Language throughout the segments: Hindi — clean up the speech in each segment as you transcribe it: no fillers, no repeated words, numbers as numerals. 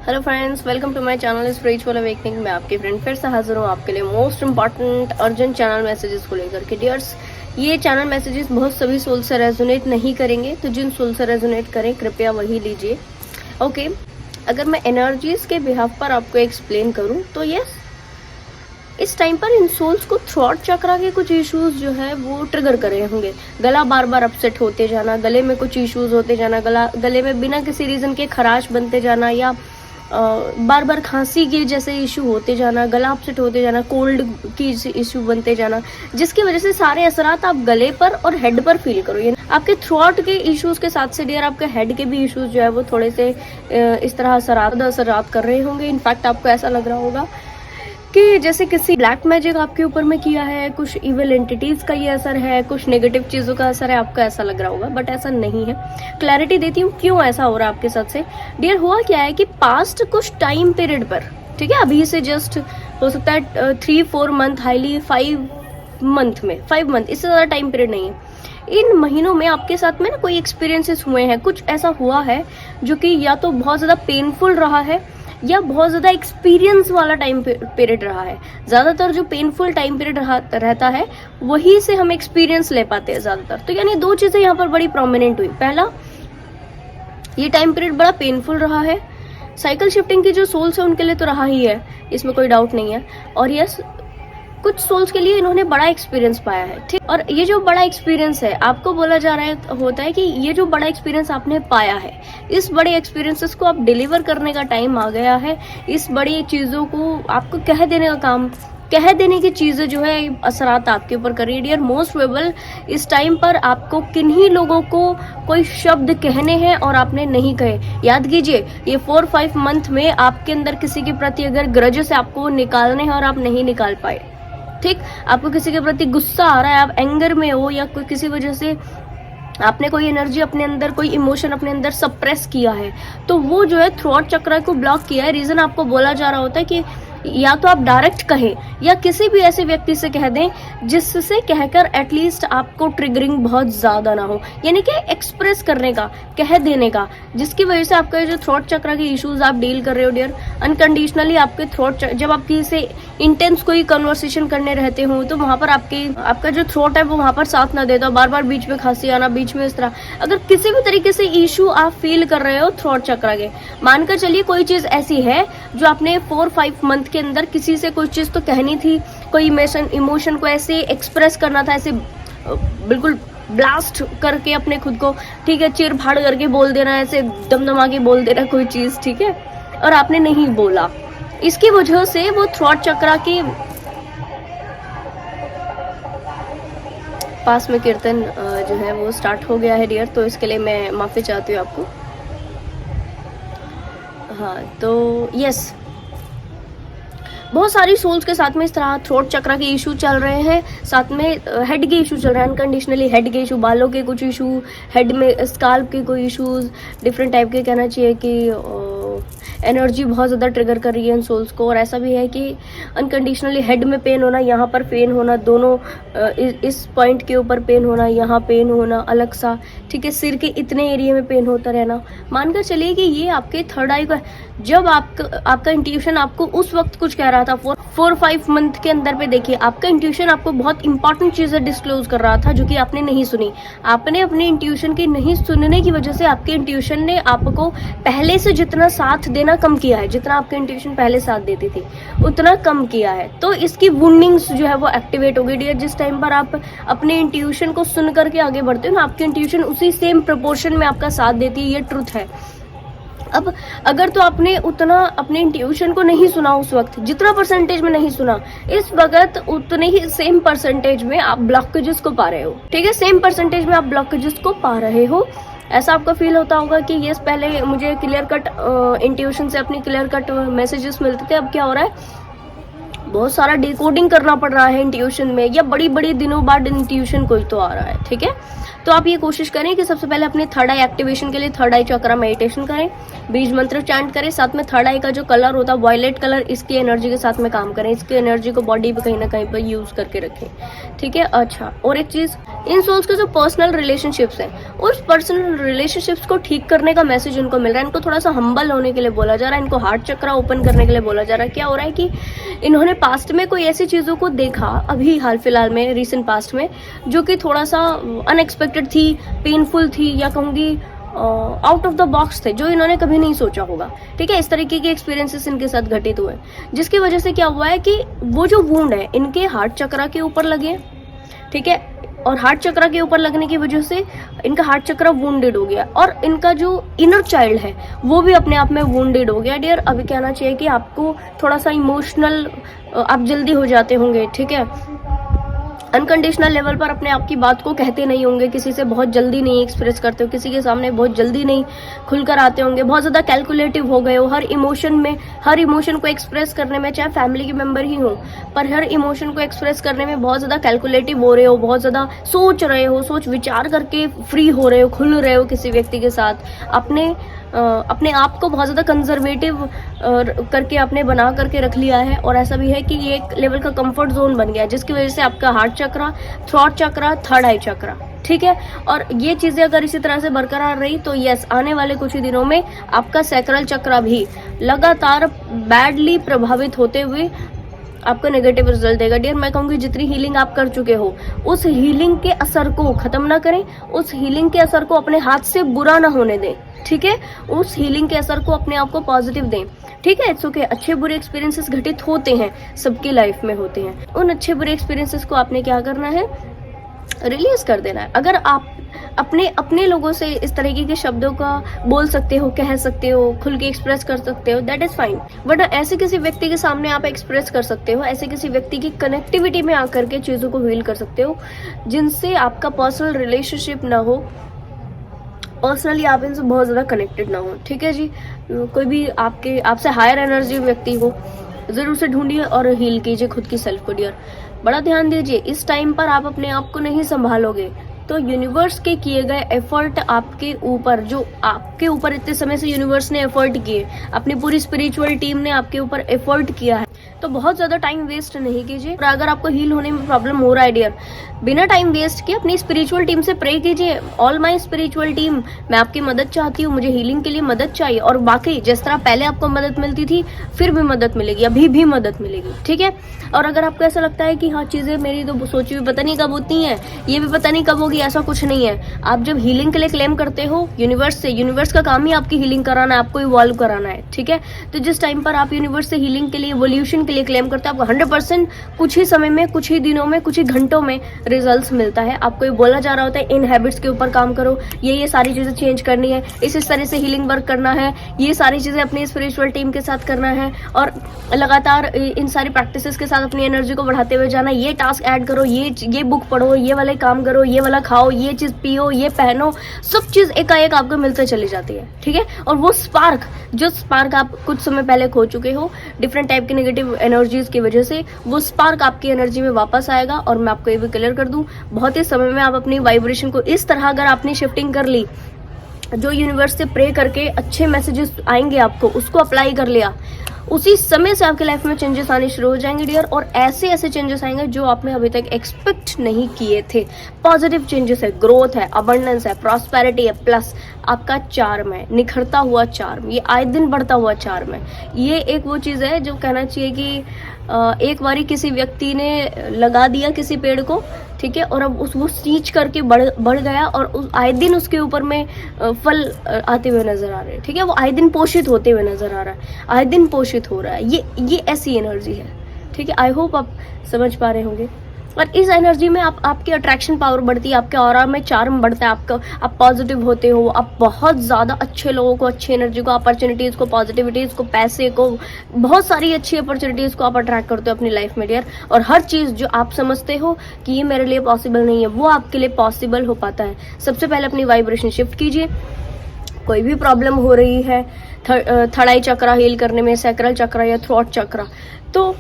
Hello friends, welcome to my channel spiritual awakening. मैं आपकी फ्रेंड फिर से हाजिर हूँ आपके लिए most important urgent channel messages को लेकर के। डियर्स, ये चैनल मैसेजेस बहुत सभी सोल से रेजोनेट नहीं करेंगे, तो जिन सोल से रेजोनेट करें कृपया वही लीजिए। ओके, अगर मैं एनर्जीज के बिहाफ पर आपको एक्सप्लेन करूँ तो यस, इस टाइम पर इन सोल्स को थ्रॉट चक्रा के कुछ इश्यूज जो है वो ट्रिगर कर रहे होंगे। गला बार बार अपसेट होते जाना, गले में कुछ इश्यूज होते जाना, गले में बिना किसी रीजन के खराश बनते जाना, या बार बार खांसी के जैसे इशू होते जाना, गला अपसेट होते जाना, कोल्ड की इशू बनते जाना, जिसकी वजह से सारे असरात आप गले पर और हेड पर फील करो। ये आपके थ्रॉट के इश्यूज के साथ से डियर आपके हेड के भी इश्यूज जो है वो थोड़े से इस तरह असरात कर रहे होंगे। इनफैक्ट आपको ऐसा लग रहा होगा कि जैसे किसी ब्लैक मैजिक आपके ऊपर में किया है, कुछ इविल एंटिटीज का ये असर है, कुछ नेगेटिव चीजों का असर है, आपको ऐसा लग रहा होगा, बट ऐसा नहीं है। क्लैरिटी देती हूँ क्यों ऐसा हो रहा है आपके साथ से। डियर, हुआ क्या है कि पास्ट कुछ टाइम पीरियड पर, ठीक है, अभी से जस्ट हो सकता है 3-4 मंथ, हाईली 5 मंथ, इससे ज्यादा टाइम पीरियड नहीं है। इन महीनों में आपके साथ में ना कोई एक्सपीरियंसेस हुए हैं, कुछ ऐसा हुआ है जो कि या तो बहुत ज्यादा पेनफुल रहा है या बहुत ज्यादा एक्सपीरियंस वाला टाइम पीरियड रहा है। ज्यादातर जो पेनफुल टाइम पीरियड रहता है वही से हम एक्सपीरियंस ले पाते हैं ज्यादातर। तो यानी दो चीजें यहाँ पर बड़ी प्रोमिनेंट हुई। पहला, ये टाइम पीरियड बड़ा पेनफुल रहा है। साइकिल शिफ्टिंग की जो सोल्स है उनके लिए तो रहा ही है, इसमें कोई डाउट नहीं है। और यस, कुछ सोल्स के लिए इन्होंने बड़ा एक्सपीरियंस पाया है, ठीक। और ये जो बड़ा एक्सपीरियंस है, आपको बोला जा रहा है होता है कि ये जो बड़ा एक्सपीरियंस आपने पाया है, इस बड़े एक्सपीरियंसेस को आप डिलीवर करने का टाइम आ गया है। इस बड़ी चीजों को आपको कह देने का काम, कह देने की चीजें जो है असरात आपके ऊपर कर रही है। डियर, मोस्ट प्रोबेबल इस टाइम पर आपको किन्हीं लोगों को कोई शब्द कहने हैं और आपने नहीं कहे। याद कीजिए, ये 4-5 मंथ में आपके अंदर किसी के प्रति अगर ग्रज से आपको निकालने हैं और आप नहीं निकाल पाए, ठीक, आपको किसी के प्रति गुस्सा आ रहा है, आप एंगर में हो, या कोई किसी वजह से आपने कोई एनर्जी अपने अंदर, कोई इमोशन अपने अंदर सप्रेस किया है, तो वो जो है थ्रॉट चक्र को ब्लॉक किया है। रीजन आपको बोला जा रहा होता है कि या तो आप डायरेक्ट कहें या किसी भी ऐसे व्यक्ति से कह दें जिससे कहकर एटलीस्ट आपको ट्रिगरिंग बहुत ज्यादा ना हो, यानी कि एक्सप्रेस करने का, कह देने का, जिसकी वजह से आपका जो थ्रॉट चक्र के इश्यूज आप डील कर रहे हो डियर, अनकंडीशनली आपके थ्रॉट, जब आप किसी से इंटेंस कोई कन्वर्सेशन करने रहते हो तो वहां पर आपका जो थ्रॉट है वो वहां पर साथ ना देता, बार बार बीच में खांसी आना, बीच में इस तरह, अगर किसी भी तरीके से इशू आप फील कर रहे हो थ्रॉट चक्र के, मानकर चलिए कोई चीज ऐसी है जो आपने 4-5 मंथ के अंदर किसी से कोई चीज तो कहनी थी, कोई इमोशन को ऐसे एक्सप्रेस करना था, ऐसे बिल्कुल ब्लास्ट करके अपने खुद को, ठीक है, चिर फाड़ करके बोल देना, ऐसे दमदमा के बोल देना कोई चीज, ठीक है, और आपने नहीं बोला। इसकी वजह से वो थ्रॉट चक्र की पास में कीर्तन जो है वो स्टार्ट हो गया है डियर, तो इसके लिए मैं माफी चाहती हूँ आपको। हाँ, तो यस, बहुत सारी सोल्स के साथ में इस तरह थ्रोट चक्र के इशू चल रहे हैं, साथ में हेड के इशू चल रहे हैं, अनकंडीशनली हेड के इशू, बालों के कुछ इशू, हेड में स्काल्प के कोई इश्यूज, डिफरेंट टाइप के, कहना चाहिए कि एनर्जी बहुत ज़्यादा ट्रिगर कर रही है इन सोल्स को। और ऐसा भी है कि अनकंडीशनली हेड में पेन होना, यहाँ पर पेन होना, दोनों इस पॉइंट के ऊपर पेन होना, यहाँ पेन होना अलग सा, ठीक है, सिर के इतने एरिया में पेन होता रहना। मानकर चलिए कि ये आपके थर्ड आई का, जब आपका इंट्यूशन आपको उस वक्त कुछ कह रहा था 4-5 मंथ के अंदर पे, देखिए आपका इंट्यूशन आपको बहुत इंपॉर्टेंट चीजें डिस्क्लोज कर रहा था जो कि आपने नहीं सुनी। आपने अपने इंट्यूशन की नहीं सुनने की वजह से आपके इंट्यूशन ने आपको पहले से जितना साथ देना कम किया है, जितना आपके इंट्यूशन पहले साथ देती थी उतना कम किया है। तो इसकी वुंडिंग्स जो है वो एक्टिवेट हो गई डियर। जिस टाइम पर आप अपने इंट्यूशन को सुन करके आगे बढ़ते हो ना, आपकी इंट्यूशन उसी सेम प्रोपोर्शन में आपका साथ देती है, ये ट्रुथ है। अब अगर तो आपने उतना अपने इंट्यूशन को नहीं सुना उस वक्त, जितना परसेंटेज में नहीं सुना, इस वक्त उतने ही सेम परसेंटेज में आप ब्लॉकेजेस को पा रहे हो, ठीक है, सेम परसेंटेज में आप ब्लॉकेजेस को पा रहे हो। ऐसा आपको फील होता होगा कि ये पहले मुझे क्लियर कट इंट्यूशन से अपनी क्लियर कट मैसेजेस मिलते थे, अब क्या हो रहा है, बहुत सारा डिकोडिंग करना पड़ रहा है इंट्यूशन में, या बड़ी बड़ी दिनों बाद इंट्यूशन कोई तो आ रहा है, ठीक है। तो आप ये कोशिश करें कि सबसे पहले अपने थर्ड आई एक्टिवेशन के लिए थर्ड आई चक्रा मेडिटेशन करें, बीज मंत्र चैंट करें, साथ में थर्ड आई का जो कलर होता है वायलेट कलर, इसकी एनर्जी के साथ में काम करें, इसकी एनर्जी को बॉडी पे कहीं ना कहीं पर यूज करके रखें, ठीक है। अच्छा, और एक चीज, इन सोल्स के जो पर्सनल रिलेशनशिप्स हैं, उस पर्सनल रिलेशनशिप्स को ठीक करने का मैसेज इनको मिल रहा है। इनको थोड़ा सा हम्बल होने के लिए बोला जा रहा है, इनको हार्ट चक्रा ओपन करने के लिए बोला जा रहा है। क्या हो रहा है कि इन्होंने पास्ट में कोई ऐसी चीजों को देखा, अभी हाल फिलहाल में, रिसेंट पास्ट में, जो कि थोड़ा सा अनएक्सपेक्टेड थी, पेनफुल थी, या कहूंगी आउट ऑफ द बॉक्स थे, जो इन्होंने कभी नहीं सोचा होगा, ठीक है। इस तरीके के एक्सपीरियंसेस इनके साथ घटित हुए, जिसकी वजह से क्या हुआ है कि वो जो वुंड है इनके हार्ट चक्रा के ऊपर लगे, ठीक है, और हार्ट चक्रा के ऊपर लगने की वजह से इनका हार्ट चक्रा वुंडेड हो गया, और इनका जो इनर चाइल्ड है वो भी अपने आप में वुंडेड हो गया। डियर, अभी कहना चाहिए कि आपको थोड़ा सा इमोशनल आप जल्दी हो जाते होंगे, ठीक है, अनकंडीशनल लेवल पर अपने आप की बात को कहते नहीं होंगे, किसी से बहुत जल्दी नहीं एक्सप्रेस करते हो, किसी के सामने बहुत जल्दी नहीं खुलकर आते होंगे, बहुत ज़्यादा कैलकुलेटिव हो गए हो हर इमोशन में, हर इमोशन को एक्सप्रेस करने में, चाहे फैमिली के मेंबर ही हो, पर हर इमोशन को एक्सप्रेस करने में बहुत ज़्यादा कैलकुलेटिव हो रहे हो, बहुत ज़्यादा सोच रहे हो, सोच विचार करके फ्री हो रहे हो, खुल रहे हो किसी व्यक्ति के साथ, अपने आप को बहुत ज़्यादा कंजर्वेटिव करके आपने बना करके रख लिया है। और ऐसा भी है कि ये एक लेवल का कंफर्ट जोन बन गया है, जिसकी वजह से आपका हार्ट चक्रा, थ्रॉट चक्रा, थर्ड आई चक्रा, ठीक है, और ये चीज़ें अगर इसी तरह से बरकरार रही तो यस, आने वाले कुछ ही दिनों में आपका सैक्रल चक्रा भी लगातार बैडली प्रभावित होते हुए आपको नेगेटिव रिजल्ट देगा। डियर, मैं कहूँगी जितनी हीलिंग आप कर चुके हो, उस हीलिंग के असर को खत्म ना करें, उस हीलिंग के असर को अपने हाथ से बुरा ना होने दें, ठीक है, उस हीलिंग के असर को अपने आप को पॉजिटिव दें, ठीक है। इट्स ओके, अच्छे बुरे एक्सपीरियंसेस घटित होते हैं, सबकी लाइफ में होते हैं, उन अच्छे बुरे एक्सपीरियंसेस को आपने क्या करना है, रिलीज कर देना है। अगर आप अपने लोगों से इस तरीके के शब्दों का बोल सकते हो, कह सकते हो, खुल के एक्सप्रेस कर सकते हो, दैट इज फाइन, बट ऐसे किसी व्यक्ति के सामने आप एक्सप्रेस कर सकते हो, ऐसे किसी व्यक्ति की कनेक्टिविटी में आकर के चीज़ों को हील कर सकते हो जिनसे आपका पर्सनल रिलेशनशिप ना हो, पर्सनली आप इनसे बहुत ज़्यादा कनेक्टेड ना हो, ठीक है जी। कोई भी आपसे हायर एनर्जी व्यक्ति हो, ज़रूर से ढूंढिए और हील कीजिए खुद की सेल्फ को। डियर, बड़ा ध्यान दीजिए, इस टाइम पर आप अपने आप को नहीं संभालोगे तो यूनिवर्स के किए गए एफर्ट आपके ऊपर, जो आपके ऊपर इतने समय से यूनिवर्स ने एफर्ट किए, अपनी पूरी स्पिरिचुअल टीम ने आपके ऊपर एफर्ट किया है, तो बहुत ज़्यादा टाइम वेस्ट नहीं कीजिए। और अगर आपको हील होने में प्रॉब्लम हो रहा है डियर, बिना टाइम वेस्ट किए अपनी स्पिरिचुअल टीम से प्रे कीजिए, ऑल माई स्पिरिचुअल टीम, मैं आपकी मदद चाहती हूँ, मुझे हीलिंग के लिए मदद चाहिए। और बाकी जिस तरह पहले आपको मदद मिलती थी, फिर भी मदद मिलेगी, अभी भी मदद मिलेगी, ठीक है। और अगर आपको ऐसा लगता है कि हाँ, चीज़ें मेरी तो सोची हुई पता नहीं कब होती हैं, ये भी पता नहीं कब होगी, ऐसा कुछ नहीं है। आप जब हीलिंग के लिए क्लेम करते हो यूनिवर्स से, यूनिवर्स का काम ही आपकी हीलिंग कराना है, आपको इवॉल्व कराना है, ठीक है। तो जिस टाइम पर आप यूनिवर्स से हीलिंग के लिए, इवोल्यूशन के लिए क्लेम करते हो, आपको 100% कुछ ही समय में, कुछ ही दिनों में, कुछ ही घंटों में रिजल्ट्स मिलता है। आपको ये बोला जा रहा होता है इन हैबिट्स के ऊपर काम करो, ये सारी चीज़ें चेंज करनी है, इस तरह से हीलिंग वर्क करना है, ये सारी चीज़ें अपनी स्पिरिचुअल टीम के साथ करना है, और लगातार इन सारी प्रैक्टिसेस के साथ अपनी एनर्जी को बढ़ाते हुए जाना, ये टास्क ऐड करो, ये बुक पढ़ो, ये वाले काम करो, ये वाला खाओ, ये चीज़ पियो, ये पहनो, सब चीज़ एकाएक आपको मिलते चली जाती है, ठीक है। और वो स्पार्क, जो स्पार्क आप कुछ समय पहले खो चुके हो डिफरेंट टाइप की नेगेटिव एनर्जीज की वजह से, वो स्पार्क आपकी एनर्जी में वापस आएगा। और मैं आपको ये भी क्लियर कर दूं, बहुत ही समय में आप अपनी वाइब्रेशन को इस तरह अगर आपने शिफ्टिंग कर ली, जो यूनिवर्स से प्रे करके अच्छे मैसेजेस आएंगे आपको, उसको अप्लाई कर लिया, उसी समय से आपके लाइफ में चेंजेस आने शुरू हो जाएंगे डियर। और ऐसे ऐसे चेंजेस आएंगे जो आपने अभी तक एक्सपेक्ट नहीं किए थे। पॉजिटिव चेंजेस है, ग्रोथ है, अबंडेंस है, प्रॉस्पेरिटी है, प्लस आपका चार्म है, निखरता हुआ चार्म, ये आए दिन बढ़ता हुआ चार्म है। ये एक वो चीज़ है जो कहना चाहिए कि एक बारी किसी व्यक्ति ने लगा दिया किसी पेड़ को, ठीक है, और अब वो सींच करके बढ़ गया, और आए दिन उसके ऊपर में फल आते हुए नजर आ रहे हैं, ठीक है, वो आए दिन पोषित होते हुए नजर आ रहा है, आए दिन पोषित हो रहा है। ये ऐसी एनर्जी है, ठीक है। आई होप आप समझ पा रहे होंगे। और इस एनर्जी में आपकी अट्रैक्शन पावर बढ़ती है, आपके ऑरा में चार्म बढ़ता है, आप पॉजिटिव होते हो, आप बहुत ज़्यादा अच्छे लोगों को, अच्छी एनर्जी को, अपॉर्चुनिटीज़ को, पॉजिटिविटीज़ को, पैसे को, बहुत सारी अच्छी अपॉर्चुनिटीज़ को आप अट्रैक्ट करते हो अपनी लाइफ में डियर। और हर चीज़ जो आप समझते हो कि ये मेरे लिए पॉसिबल नहीं है, वो आपके लिए पॉसिबल हो पाता है। सबसे पहले अपनी वाइब्रेशन शिफ्ट कीजिए। कोई भी प्रॉब्लम हो रही है थर्ड आई चक्रा हील करने में, सैक्रल चक्रा या थ्रॉट चक्रा, तो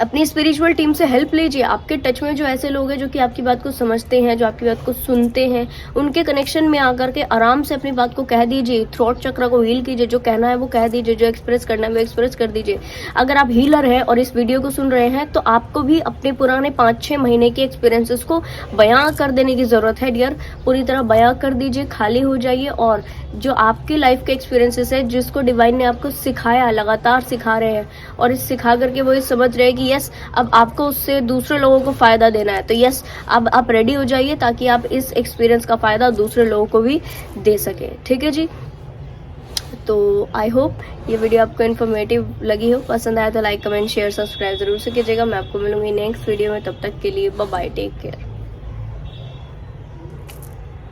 अपनी स्पिरिचुअल टीम से हेल्प लीजिए। आपके टच में जो ऐसे लोग हैं जो कि आपकी बात को समझते हैं, जो आपकी बात को सुनते हैं, उनके कनेक्शन में आकर के आराम से अपनी बात को कह दीजिए। थ्रोट चक्र को हील कीजिए, जो कहना है वो कह दीजिए, जो एक्सप्रेस करना है वो एक्सप्रेस कर दीजिए। अगर आप हीलर हैं और इस वीडियो को सुन रहे हैं तो आपको भी अपने पुराने 5-6 महीने के एक्सपीरियंसेस को बयां कर देने की जरूरत है डियर। पूरी तरह बयां कर दीजिए, खाली हो जाइए और जो आपकी लाइफ के एक्सपीरियंसेस है, जिसको डिवाइन ने आपको सिखाया, लगातार सिखा रहे हैं और इस सिखा करके वो ये समझ रहे हैं कि यस अब आपको उससे दूसरे लोगों को फायदा देना है, तो यस अब आप रेडी हो जाइए ताकि आप इस एक्सपीरियंस का फायदा दूसरे लोगों को भी दे सके। ठीक है जी, तो आई होप ये वीडियो आपको इन्फॉर्मेटिव लगी हो। पसंद आया तो लाइक, कमेंट, शेयर, सब्सक्राइब जरूर से कीजिएगा। मैं आपको मिलूंगी नेक्स्ट वीडियो में, तब तक के लिए बाय बाय, टेक केयर।